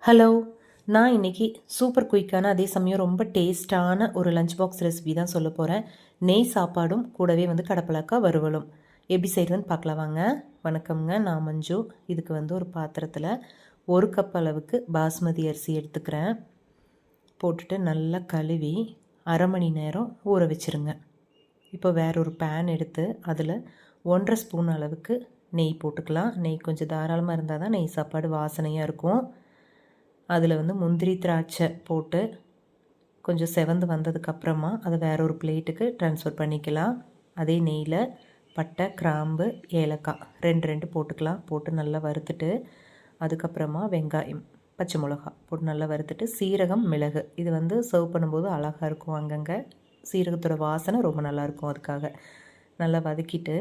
Hello, நான் இன்றைக்கி super குயிக்கான அதே சமயம் ரொம்ப டேஸ்ட்டான ஒரு லஞ்ச் பாக்ஸ் ரெசிபி தான் சொல்ல போகிறேன். நெய் சாப்பாடும் கூடவே கடப்பலக்கா வறுவலும் எப்படி செய்கிறதுன்னு பார்க்கலாம் வாங்க. வணக்கம்ங்க, நான் மஞ்சு. இதுக்கு ஒரு பாத்திரத்தில் 1 கப் அளவுக்கு பாஸ்மதி அரிசி எடுத்துக்கிறேன். போட்டுட்டு நல்லா கழுவி அரை மணி நேரம் ஊற வச்சுருங்க. இப்போ வேறொரு பேன் எடுத்து அதில் 1.5 ஸ்பூன் அளவுக்கு நெய் போட்டுக்கலாம். நெய் கொஞ்சம் தாராளமாக இருந்தால் தான் நெய் சாப்பாடு வாசனையாக இருக்கும். அதில் முந்திரி திராட்சை போட்டு கொஞ்சம் செவந்து வந்ததுக்கப்புறமா அதை வேற ஒரு பிளேட்டுக்கு ட்ரான்ஸ்ஃபர் பண்ணிக்கலாம். அதே நெய்யில் பட்டை, கிராம்பு, ஏலக்காய் ரெண்டு போட்டுக்கலாம். போட்டு நல்லா வறுத்துட்டு அதுக்கப்புறமா வெங்காயம், பச்சை மிளகா போட்டு நல்லா வறுத்துட்டு சீரகம், மிளகு இது சர்வ் பண்ணும்போது அழகாக இருக்கும். அங்கங்கே சீரகத்தோட வாசனை ரொம்ப நல்லாயிருக்கும். அதுக்காக நல்லா வதக்கிட்டு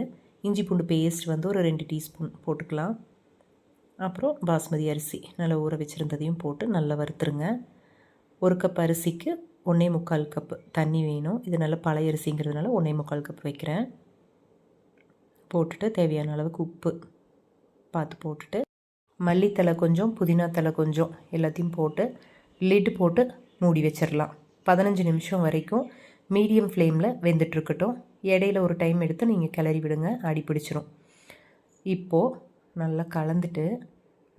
இஞ்சி பூண்டு பேஸ்ட் ஒரு 2 டீஸ்பூன் போட்டுக்கலாம். அப்புறம் பாஸ்மதி அரிசி நல்லா ஊற வச்சுருந்ததையும் போட்டு நல்லா வறுத்துருங்க. 1 கப் அரிசிக்கு 1.25 கப்பு தண்ணி வேணும். இது நல்ல பழைய அரிசிங்கிறதுனால 1.25 கப் வைக்கிறேன். போட்டுட்டு தேவையான அளவுக்கு உப்பு பார்த்து போட்டுட்டு மல்லித்தலை கொஞ்சம், புதினா தலை கொஞ்சம் எல்லாத்தையும் போட்டு லிட் போட்டு மூடி வச்சிடலாம். 15 நிமிஷம் வரைக்கும் மீடியம் ஃப்ளேமில் வெந்துட்டுருக்கட்டும். இடையில ஒரு டைம் எடுத்து நீங்கள் கிளறி விடுங்க, அடி பிடிச்சிரும். இப்போது நல்லா கலந்துட்டு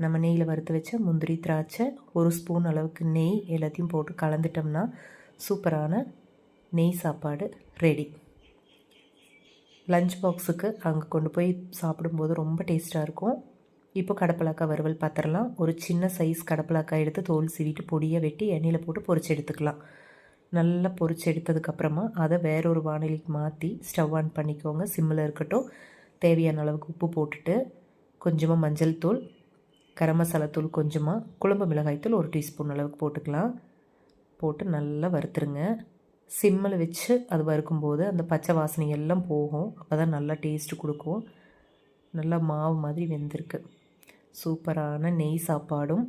நம்ம நெய்யில் வறுத்து வச்ச முந்திரி, திராட்சை, 1 ஸ்பூன் அளவுக்கு நெய் எல்லாத்தையும் போட்டு கலந்துட்டோம்னா சூப்பரான நெய் சாப்பாடு ரெடி. லஞ்ச் பாக்ஸுக்கு அங்கே கொண்டு போய் சாப்பிடும்போது ரொம்ப டேஸ்ட்டாக இருக்கும். இப்போ கடப்பலாக்காய் வறுவல் பார்த்துடலாம். ஒரு சின்ன சைஸ் கடப்பலாக்காய் எடுத்து தோல் சீவிட்டு பொடியை வெட்டி எண்ணெயில் போட்டு பொரிச்சு எடுத்துக்கலாம். நல்லா பொரிச்சு எடுத்ததுக்கப்புறமா அதை வேறொரு வானிலைக்கு மாற்றி ஸ்டவ் ஆன் பண்ணிக்கோங்க. சிம்மில் இருக்கட்டும். தேவையான அளவுக்கு உப்பு போட்டுட்டு கொஞ்சமாக மஞ்சள் தூள், கரம் மசாலா தூள் கொஞ்சமாக, குழம்பு மிளகாய் தூள் 1 டீஸ்பூன் அளவுக்கு போட்டுக்கலாம். போட்டு நல்லா வறுத்துருங்க. சிம்மில் வச்சு அது வறுக்கும்போது அந்த பச்சை வாசனை எல்லாம் போகும். அப்போ தான் நல்லா டேஸ்ட்டு கொடுக்கும். நல்லா மாவு மாதிரி வெந்திருக்கு. சூப்பரான நெய் சாப்பாடும்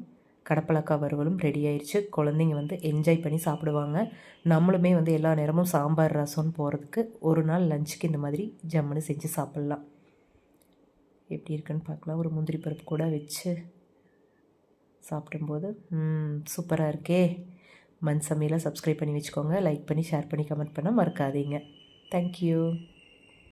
கடப்பலக்காய் வறுவலும் ரெடி ஆயிடுச்சு. குழந்தைங்க என்ஜாய் பண்ணி சாப்பிடுவாங்க. நம்மளுமே எல்லா நேரமும் சாம்பார் ரசம்னு போகிறதுக்கு ஒரு நாள் லஞ்சுக்கு இந்த மாதிரி ஜம்முன்னு செஞ்சு சாப்பிட்லாம். எப்படி இருக்குன்னு பார்க்கலாம். ஒரு முந்திரி பருப்பு கூட வச்சு சாப்பிடும்போது சூப்பராக இருக்கே. மண் சமையலை சப்ஸ்கிரைப் பண்ணி வச்சுக்கோங்க. லைக் பண்ணி, ஷேர் பண்ணி, கமெண்ட் பண்ண மறக்காதீங்க. தேங்க்யூ.